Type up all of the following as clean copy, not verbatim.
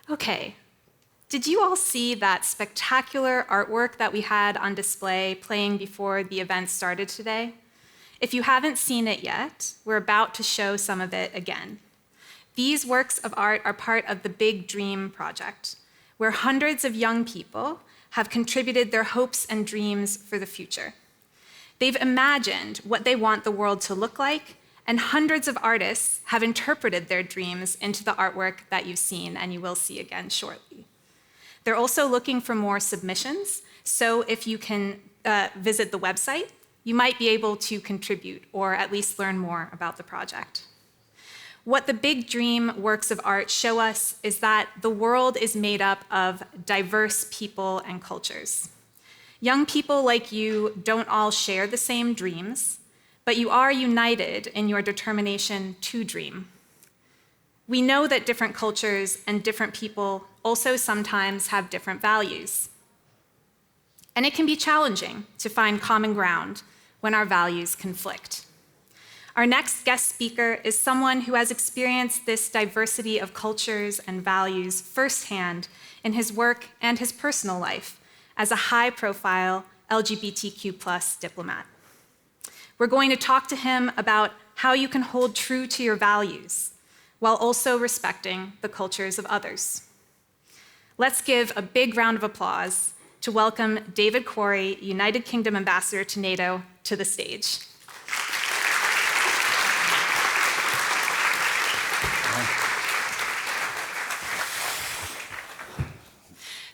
Okay, did you all see that spectacular artwork that we had on display playing before the event started today? If you haven't seen it yet, we're about to show some of it again. These works of art are part of the Big Dream Project, where hundreds of young people have contributed their hopes and dreams for the future. They've imagined what they want the world to look like, and hundreds of artists have interpreted their dreams into the artwork that you've seen and you will see again shortly. They're also looking for more submissions, so if you can visit the website, you might be able to contribute or at least learn more about the project. What the Big Dream works of art show us is that the world is made up of diverse people and cultures. Young people like you don't all share the same dreams, but you are united in your determination to dream. We know that different cultures and different people also sometimes have different values. And it can be challenging to find common ground when our values conflict. Our next guest speaker is someone who has experienced this diversity of cultures and values firsthand in his work and his personal life as a high-profile LGBTQ+ diplomat. We're going to talk to him about how you can hold true to your values while also respecting the cultures of others. Let's give a big round of applause to welcome David Quarrey, United Kingdom Ambassador to NATO, to the stage.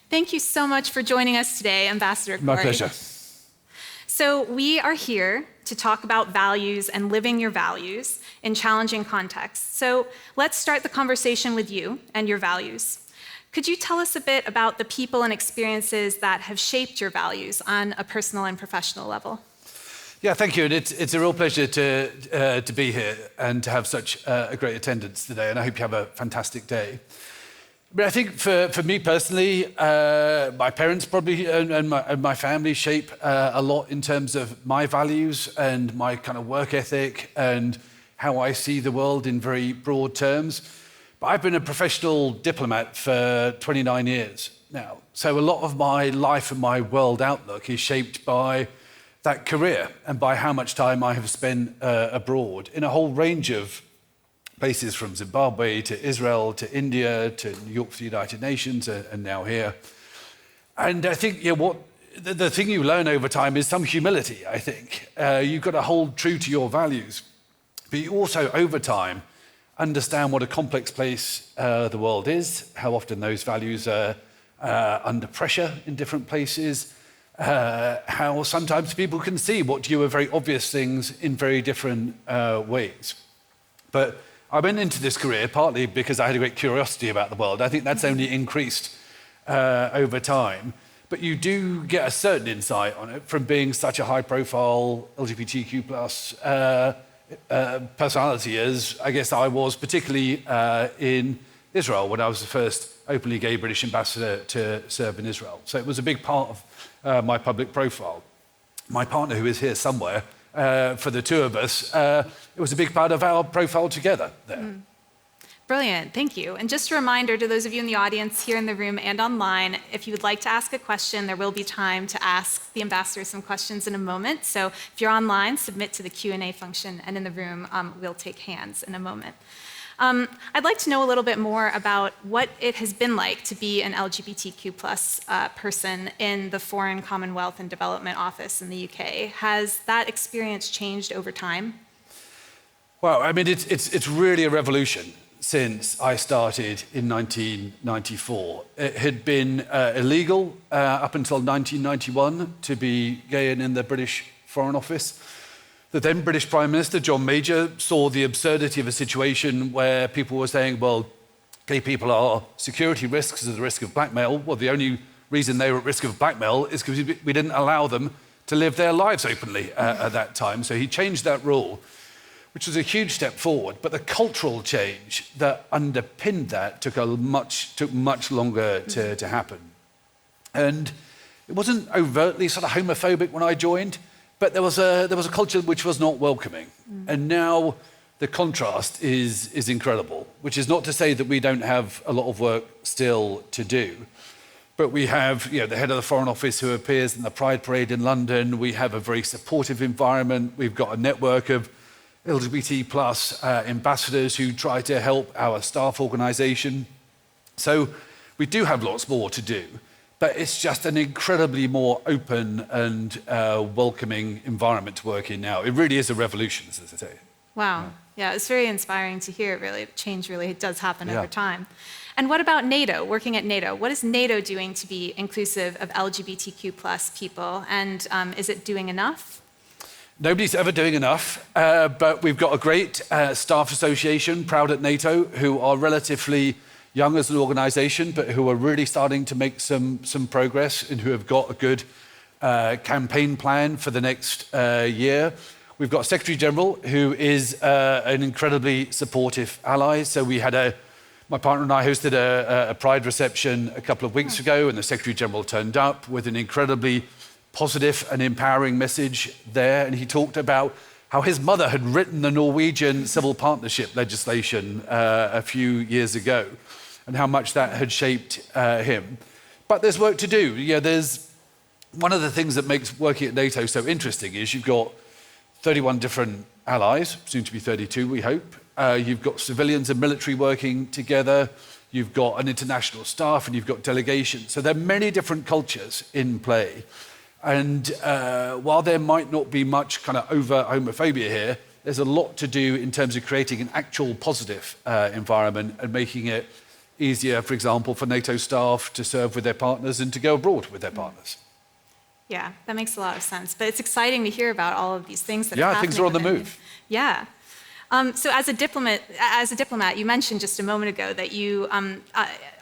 Thank you so much for joining us today, Ambassador Quarrey. My pleasure. So we are here to talk about values and living your values in challenging contexts. So let's start the conversation with you and your values. Could you tell us a bit about the people and experiences that have shaped your values on a personal and professional level? Yeah, thank you. And it's a real pleasure to be here and to have such a great attendance today. And I hope you have a fantastic day. But I think for me personally, my parents probably and my family shape a lot in terms of my values and my kind of work ethic and how I see the world in very broad terms. But I've been a professional diplomat for 29 years now. So a lot of my life and my world outlook is shaped by that career and by how much time I have spent abroad in a whole range of places, from Zimbabwe to Israel to India to New York for the United Nations and now here. And I think the thing you learn over time is some humility, I think. You've got to hold true to your values, but you also over time understand what a complex place the world is, how often those values are under pressure in different places, how sometimes people can see what to you are very obvious things in very different ways. But I went into this career partly because I had a great curiosity about the world. I think that's only increased over time. But you do get a certain insight on it from being such a high-profile LGBTQ+ personality as I guess I was, particularly in Israel when I was the first openly gay British ambassador to serve in Israel. So it was a big part of my public profile. My partner, who is here somewhere, for the two of us, it was a big part of our profile together there. Brilliant, thank you. And just a reminder to those of you in the audience here in the room and online, if you would like to ask a question, there will be time to ask the ambassador some questions in a moment. So if you're online, submit to the Q&A function, and in the room, we'll take hands in a moment. I'd like to know a little bit more about what it has been like to be an LGBTQ+ person in the Foreign, Commonwealth and Development Office in the UK. Has that experience changed over time? Well, I mean, it's really a revolution since I started in 1994. It had been illegal up until 1991 to be gay and in the British Foreign Office. The then British Prime Minister, John Major, saw the absurdity of a situation where people were saying, well, gay people are security risks as a risk of blackmail. Well, the only reason they were at risk of blackmail is because we didn't allow them to live their lives openly at that time. So he changed that rule, which was a huge step forward. But the cultural change that underpinned that took much longer to happen. And it wasn't overtly sort of homophobic when I joined, but there was a culture which was not welcoming. And now the contrast is incredible, which is not to say that we don't have a lot of work still to do. But we have the head of the Foreign Office who appears in the Pride Parade in London. We have a very supportive environment. We've got a network of LGBT plus ambassadors who try to help our staff organisation. So we do have lots more to do, but it's just an incredibly more open and welcoming environment to work in now. It really is a revolution, as I say. Wow. Yeah, it's very inspiring to hear, really. Change really does happen over time. And what about NATO, working at NATO? What is NATO doing to be inclusive of LGBTQ plus people? And is it doing enough? Nobody's ever doing enough, but we've got a great staff association, Proud at NATO, who are relatively young as an organisation, but who are really starting to make some progress and who have got a good campaign plan for the next year. We've got a Secretary General who is an incredibly supportive ally. So we had my partner and I hosted a Pride reception a couple of weeks ago, and the Secretary General turned up with an incredibly positive and empowering message there. And he talked about how his mother had written the Norwegian civil partnership legislation a few years ago, and how much that had shaped him. But there's work to do. There's one of the things that makes working at NATO so interesting is you've got 31 different allies, soon to be 32, we hope. You've got civilians and military working together. You've got an international staff, and you've got delegations. So there are many different cultures in play. And while there might not be much kind of overt homophobia here, there's a lot to do in terms of creating an actual positive environment and making it easier, for example, for NATO staff to serve with their partners and to go abroad with their partners. Yeah, that makes a lot of sense. But it's exciting to hear about all of these things that are happening. Yeah, things are on the move. Yeah. So as a diplomat, you mentioned just a moment ago that you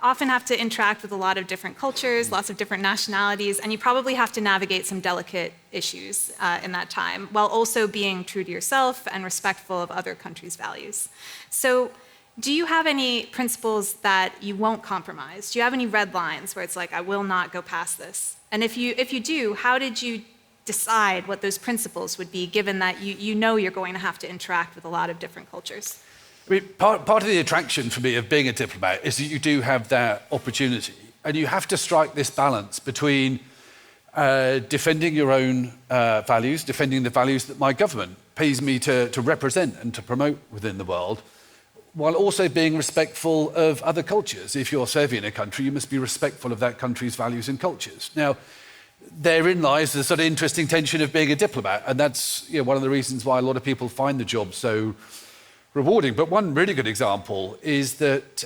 often have to interact with a lot of different cultures, lots of different nationalities, and you probably have to navigate some delicate issues in that time, while also being true to yourself and respectful of other countries' values. So do you have any principles that you won't compromise? Do you have any red lines where it's like, I will not go past this? And if you do, how did you decide what those principles would be, given that you know you're going to have to interact with a lot of different cultures? I mean, part of the attraction for me of being a diplomat is that you do have that opportunity, and you have to strike this balance between defending your own values, defending the values that my government pays me to represent and to promote within the world, while also being respectful of other cultures. If you're serving in a country, you must be respectful of that country's values and cultures. Now, therein lies the sort of interesting tension of being a diplomat, and that's one of the reasons why a lot of people find the job so rewarding. But one really good example is that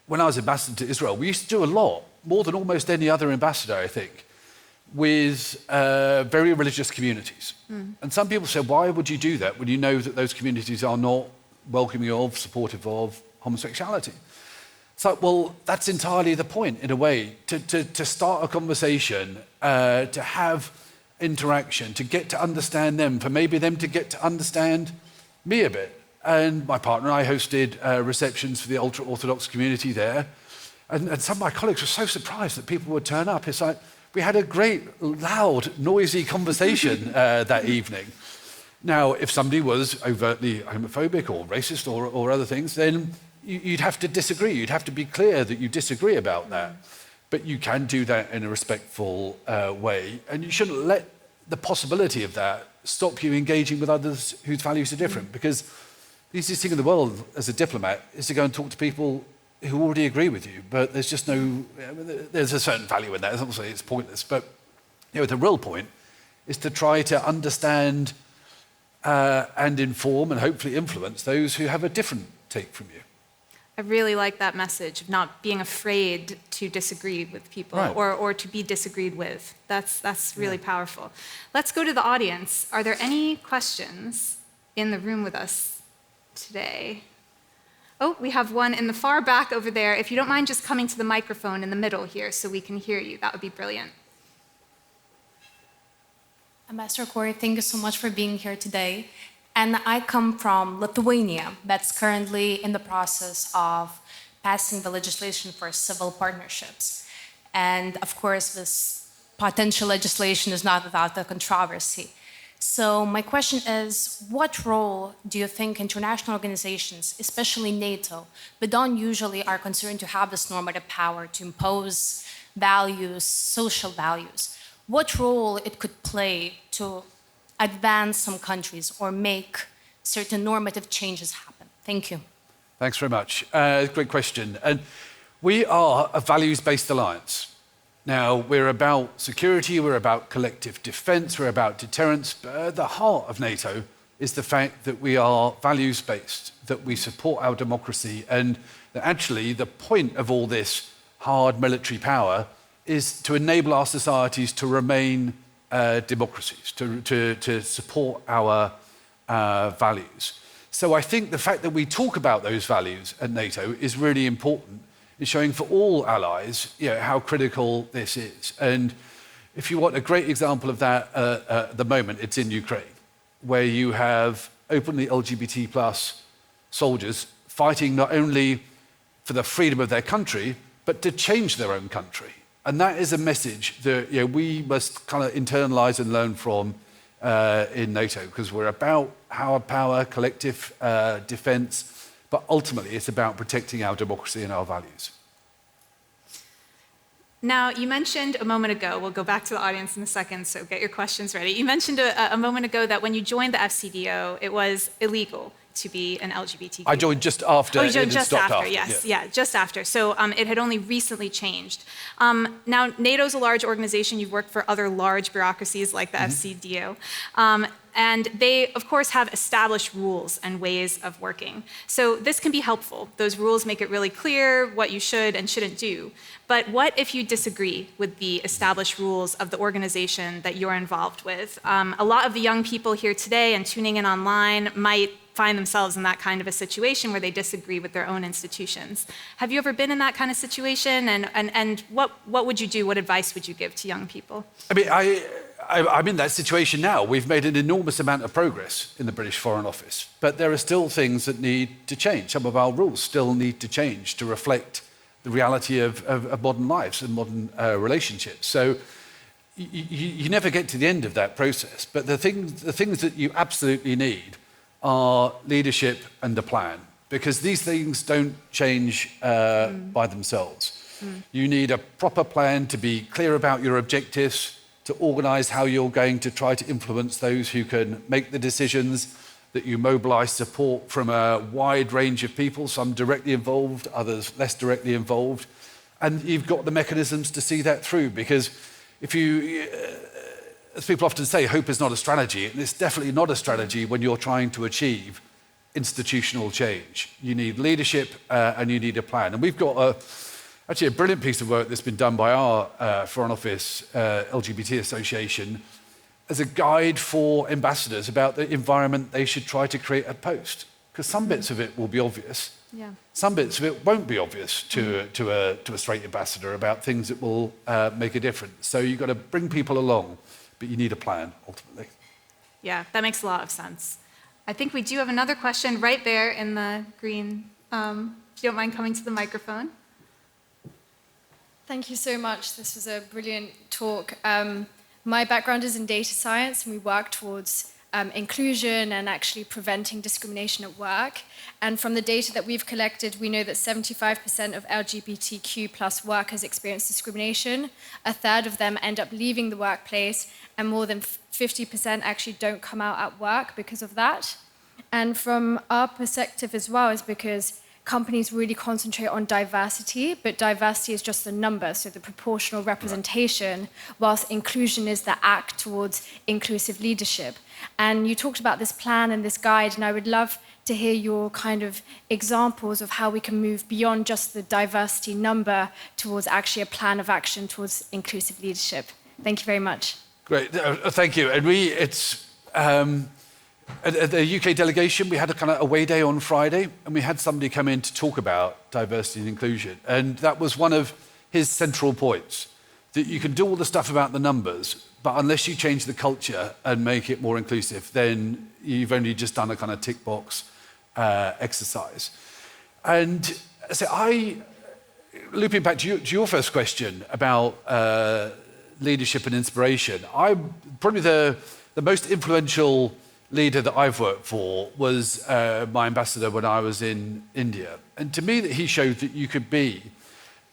when I was ambassador to Israel, we used to do a lot, more than almost any other ambassador, I think, with very religious communities. And some people say, why would you do that when you know that those communities are not welcoming of, supportive of homosexuality? It's like, well, that's entirely the point, in a way, to start a conversation, to have interaction, to get to understand them, for maybe them to get to understand me a bit. And my partner and I hosted receptions for the ultra-Orthodox community there. And some of my colleagues were so surprised that people would turn up. It's like, we had a great, loud, noisy conversation that evening. Now, if somebody was overtly homophobic or racist or other things, then you'd have to disagree. You'd have to be clear that you disagree about that. But you can do that in a respectful way. And you shouldn't let the possibility of that stop you engaging with others whose values are different. Because the easiest thing in the world as a diplomat is to go and talk to people who already agree with you. But there's just no, there's a certain value in that. It's not to say it's pointless. But the real point is to try to understand and inform and hopefully influence those who have a different take from you. I really like that message of not being afraid to disagree with people, right, or to be disagreed with. That's really powerful. Let's go to the audience. Are there any questions in the room with us today? Oh, we have one in the far back over there. If you don't mind just coming to the microphone in the middle here so we can hear you, that would be brilliant. Ambassador Quarrey, thank you so much for being here today. And I come from Lithuania, that's currently in the process of passing the legislation for civil partnerships. And of course, this potential legislation is not without the controversy. So my question is, what role do you think international organizations, especially NATO, but don't usually are concerned to have this normative power to impose values, social values, what role it could play to advance some countries or make certain normative changes happen? Thank you. Thanks very much. Great question. And we are a values-based alliance. Now, we're about security, we're about collective defense, we're about deterrence, but at the heart of NATO is the fact that we are values-based, that we support our democracy, and that actually the point of all this hard military power is to enable our societies to remain democracies, to support our values. So I think the fact that we talk about those values at NATO is really important in showing for all allies how critical this is. And if you want a great example of that at the moment, it's in Ukraine, where you have openly LGBT plus soldiers fighting not only for the freedom of their country, but to change their own country. And that is a message that we must kind of internalize and learn from in NATO, because we're about power, collective defense, but ultimately it's about protecting our democracy and our values. Now, you mentioned a moment ago, we'll go back to the audience in a second, so get your questions ready. You mentioned a moment ago that when you joined the FCDO, it was illegal to be an LGBTQ. I joined just after. Oh, you joined just after, after, yes. Yeah, just after. So it had only recently changed. Now, NATO's a large organization. You've worked for other large bureaucracies like the FCDO. And they, of course, have established rules and ways of working. So this can be helpful. Those rules make it really clear what you should and shouldn't do. But what if you disagree with the established rules of the organization that you're involved with? A lot of the young people here today and tuning in online might find themselves in that kind of a situation where they disagree with their own institutions. Have you ever been in that kind of situation? And what would you do? What advice would you give to young people? I mean, I'm in that situation now. We've made an enormous amount of progress in the British Foreign Office, but there are still things that need to change. Some of our rules still need to change to reflect the reality of modern lives and modern relationships. So you never get to the end of that process, but the things that you absolutely need are leadership and a plan, because these things don't change by themselves. You need a proper plan to be clear about your objectives, to organise how you're going to try to influence those who can make the decisions, that you mobilise support from a wide range of people, some directly involved, others less directly involved, and you've got the mechanisms to see that through, because if you, as people often say, hope is not a strategy, and it's definitely not a strategy when you're trying to achieve institutional change. You need leadership and you need a plan. And we've got actually a brilliant piece of work that's been done by our Foreign Office LGBT Association as a guide for ambassadors about the environment they should try to create at post. Because some bits of it will be obvious. Yeah. Some bits of it won't be obvious to a straight ambassador about things that will make a difference. So you've got to bring people along, but you need a plan, ultimately. Yeah, that makes a lot of sense. I think we do have another question right there in the green. If you don't mind coming to the microphone. Thank you so much. This was a brilliant talk. My background is in data science, and we work towards inclusion and actually preventing discrimination at work. And from the data that we've collected, we know that 75% of LGBTQ plus workers experience discrimination. A third of them end up leaving the workplace, and more than 50% actually don't come out at work because of that. And from our perspective as well, is because companies really concentrate on diversity, but diversity is just the number, so the proportional representation, whilst inclusion is the act towards inclusive leadership. And you talked about this plan and this guide, and I would love to hear your kind of examples of how we can move beyond just the diversity number towards actually a plan of action towards inclusive leadership. Thank you very much. Great, thank you. And at the UK delegation, we had a kind of away day on Friday, and we had somebody come in to talk about diversity and inclusion. And that was one of his central points, that you can do all the stuff about the numbers, but unless you change the culture and make it more inclusive, then you've only just done a kind of tick box exercise. And so looping back to your first question about leadership and inspiration, probably the the most influential leader that I've worked for was my ambassador when I was in India. And to me, that he showed that you could be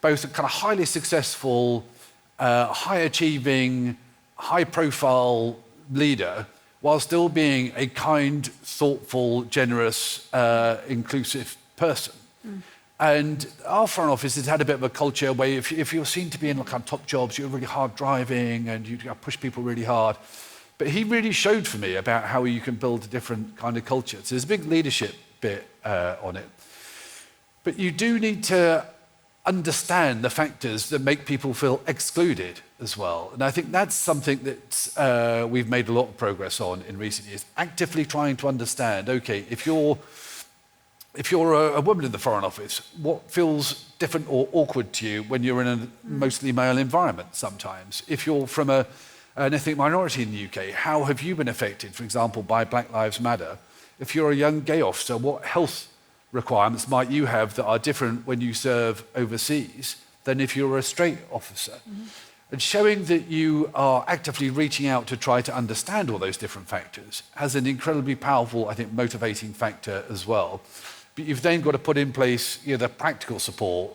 both a kind of highly successful, high-achieving, high-profile leader while still being a kind, thoughtful, generous, inclusive person. And our Foreign Office has had a bit of a culture where if you're seen to be in kind of top jobs, you're really hard driving and you push people really hard. But he really showed for me about how you can build a different kind of culture. So there's a big leadership bit on it. But you do need to understand the factors that make people feel excluded as well. And I think that's something that we've made a lot of progress on in recent years, actively trying to understand, okay, if you're a woman in the Foreign Office, what feels different or awkward to you when you're in a mostly male environment sometimes? If you're from an ethnic minority in the UK, how have you been affected, for example, by Black Lives Matter? If you're a young gay officer, what health requirements might you have that are different when you serve overseas than if you're a straight officer? And showing that you are actively reaching out to try to understand all those different factors has an incredibly powerful, I think, motivating factor as well. But you've then got to put in place the practical support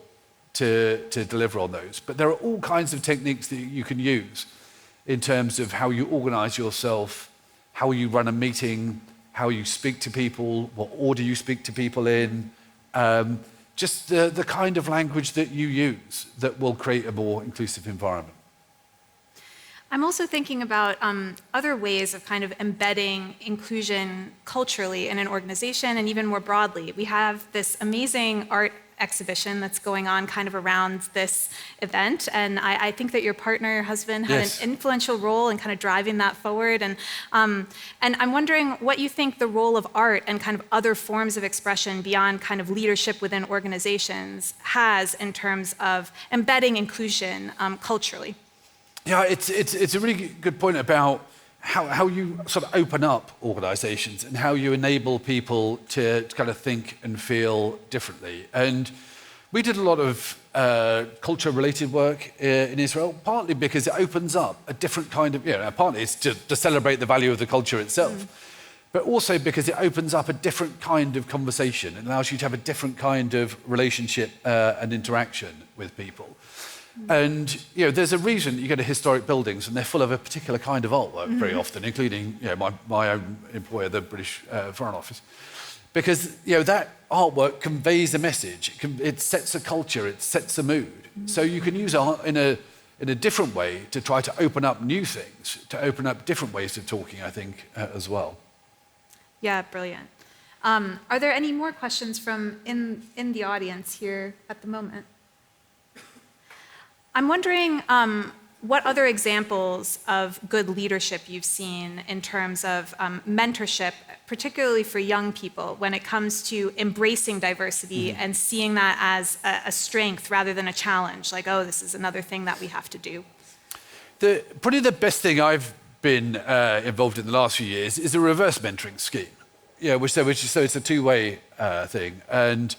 to deliver on those. But there are all kinds of techniques that you can use in terms of how you organize yourself, how you run a meeting, how you speak to people, what order you speak to people in, just the kind of language that you use that will create a more inclusive environment. I'm also thinking about other ways of kind of embedding inclusion culturally in an organization and even more broadly. We have this amazing art exhibition that's going on kind of around this event, and I think that your partner, your husband, had Yes. an influential role in kind of driving that forward. And I'm wondering what you think the role of art and kind of other forms of expression beyond kind of leadership within organizations has in terms of embedding inclusion culturally. Yeah, it's a really good point about how you sort of open up organizations and how you enable people to kind of think and feel differently. And we did a lot of culture-related work in Israel, partly because it opens up a different kind of, partly it's to celebrate the value of the culture itself, but also because it opens up a different kind of conversation. It allows you to have a different kind of relationship and interaction with people. And there's a reason you go to historic buildings and they're full of a particular kind of artwork very often, including my own employer, the British Foreign Office, because that artwork conveys a message. It sets a culture, it sets a mood. So you can use art in a different way to try to open up new things, to open up different ways of talking, I think, as well. Yeah, brilliant. Are there any more questions from in the audience here at the moment? I'm wondering what other examples of good leadership you've seen in terms of mentorship, particularly for young people, when it comes to embracing diversity and seeing that as a strength rather than a challenge, like, oh, this is another thing that we have to do. Probably the best thing I've been involved in the last few years is a reverse mentoring scheme, which it's a two-way thing. And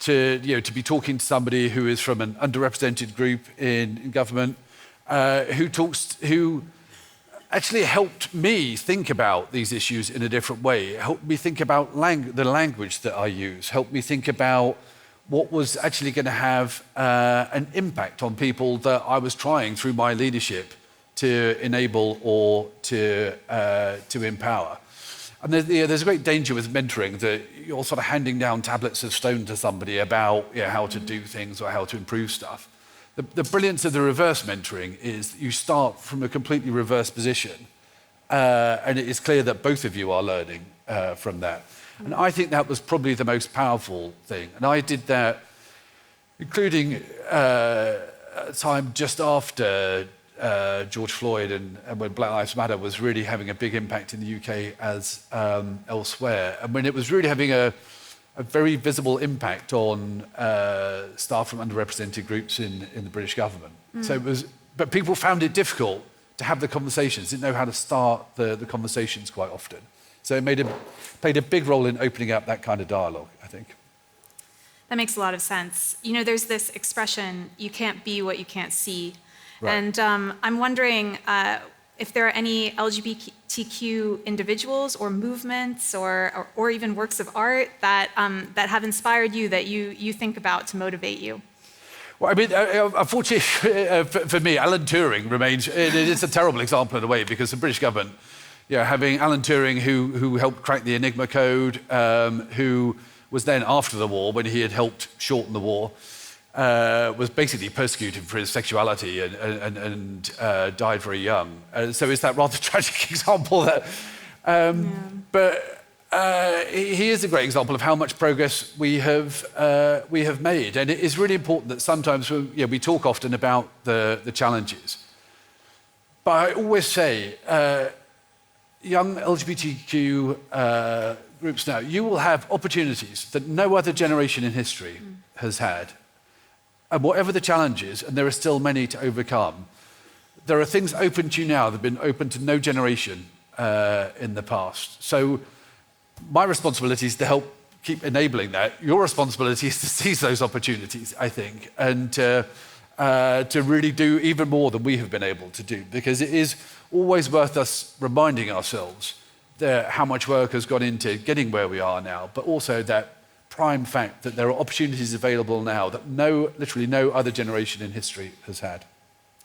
to be talking to somebody who is from an underrepresented group in government, who actually helped me think about these issues in a different way, helped me think about the language that I use, helped me think about what was actually going to have an impact on people that I was trying through my leadership to enable or to empower. And there's a great danger with mentoring that you're sort of handing down tablets of stone to somebody about how to do things or how to improve stuff. The brilliance of the reverse mentoring is that you start from a completely reverse position, and it is clear that both of you are learning from that. And I think that was probably the most powerful thing. And I did that, including a time just after George Floyd and when Black Lives Matter was really having a big impact in the UK as elsewhere, and when it was really having a very visible impact on staff from underrepresented groups in the British government. So but people found it difficult to have the conversations, didn't know how to start the conversations quite often. So it played a big role in opening up that kind of dialogue, I think. That makes a lot of sense. There's this expression, you can't be what you can't see. Right. And I'm wondering, if there are any LGBTQ individuals or movements or even works of art that, that have inspired you that you think about to motivate you. Well, I mean, unfortunately for me, Alan Turing remains, it's a terrible example in a way, because the British government, having Alan Turing, who helped crack the Enigma code, who was then after the war, when he had helped shorten the war, was basically persecuted for his sexuality and died very young. So it's that rather tragic example that, but he is a great example of how much progress we have made. And it is really important that sometimes we talk often about the challenges. But I always say, young LGBTQ groups now, you will have opportunities that no other generation in history has had. And whatever the challenges, and there are still many to overcome, there are things open to you now that have been open to no generation in the past. So my responsibility is to help keep enabling that. Your responsibility is to seize those opportunities, I think, and to really do even more than we have been able to do, because it is always worth us reminding ourselves that how much work has gone into getting where we are now, but also that prime fact that there are opportunities available now that literally no other generation in history has had.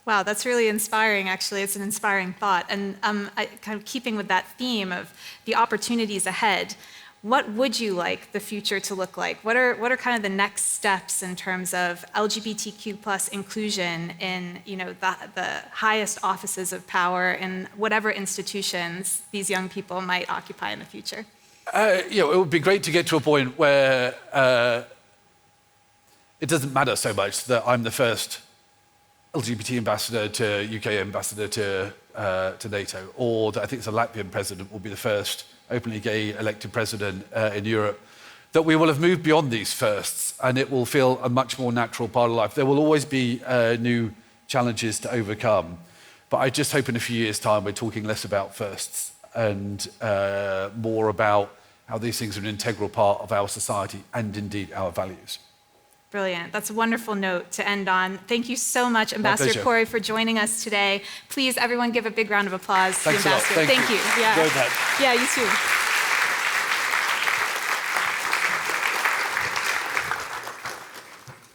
Wow, that's really inspiring, actually. It's an inspiring thought. And kind of keeping with that theme of the opportunities ahead, what would you like the future to look like? What are kind of the next steps in terms of LGBTQ plus inclusion in the highest offices of power in whatever institutions these young people might occupy in the future? It would be great to get to a point where it doesn't matter so much that I'm the first LGBT ambassador to UK ambassador to NATO, or that I think it's a Latvian president will be the first openly gay elected president in Europe. That we will have moved beyond these firsts, and it will feel a much more natural part of life. There will always be new challenges to overcome, but I just hope in a few years' time we're talking less about firsts and more about how these things are an integral part of our society and indeed our values. Brilliant. That's a wonderful note to end on. Thank you so much, Ambassador Quarrey, for joining us today. Please, everyone, give a big round of applause to the Ambassador. Thank you. Yeah. Yeah, you too.